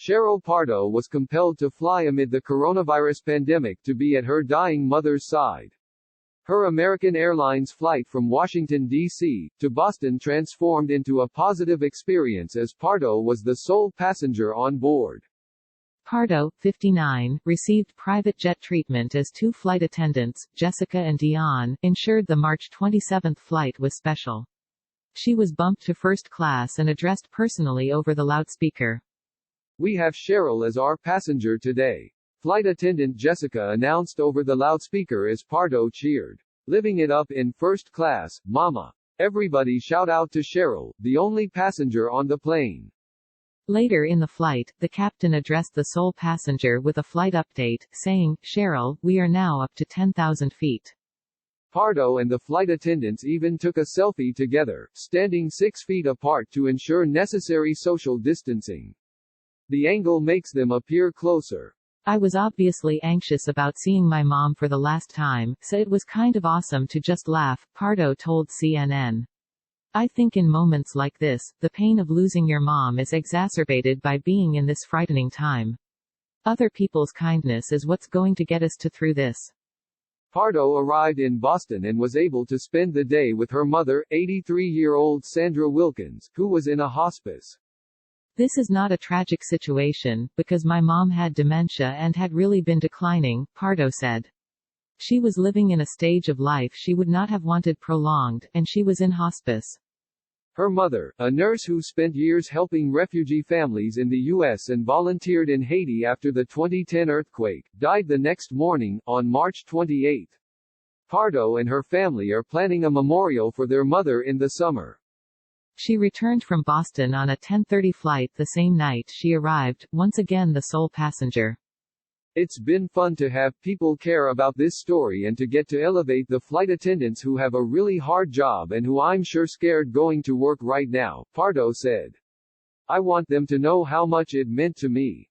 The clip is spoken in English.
Sheryl Pardo was compelled to fly amid the coronavirus pandemic to be at her dying mother's side. Her American Airlines flight from Washington, D.C., to Boston transformed into a positive experience as Pardo was the sole passenger on board. Pardo, 59, received private jet treatment as two flight attendants, Jessica and Dion, ensured the March 27 flight was special. She was bumped to first class and addressed personally over the loudspeaker. "We have Sheryl as our passenger today," flight attendant Jessica announced over the loudspeaker as Pardo cheered. "Living it up in first class, mama. Everybody shout out to Sheryl, the only passenger on the plane." Later in the flight, the captain addressed the sole passenger with a flight update, saying, "Sheryl, we are now up to 10,000 feet. Pardo and the flight attendants even took a selfie together, standing 6 feet apart to ensure necessary social distancing. The angle makes them appear closer. I was obviously anxious about seeing my mom for the last time, so it was kind of awesome to just laugh," Pardo told CNN. "I think in moments like this, the pain of losing your mom is exacerbated by being in this frightening time. Other people's kindness is what's going to get us through this." Pardo arrived in Boston and was able to spend the day with her mother, 83-year-old Sandra Wilkins, who was in a hospice. "This is not a tragic situation, because my mom had dementia and had really been declining," Pardo said. "She was living in a stage of life she would not have wanted prolonged, and she was in hospice." Her mother, a nurse who spent years helping refugee families in the U.S. and volunteered in Haiti after the 2010 earthquake, died the next morning, on March 28. Pardo and her family are planning a memorial for their mother in the summer. She returned from Boston on a 10:30 flight the same night she arrived, once again the sole passenger. "It's been fun to have people care about this story and to get to elevate the flight attendants who have a really hard job and who I'm sure scared going to work right now," Pardo said. "I want them to know how much it meant to me.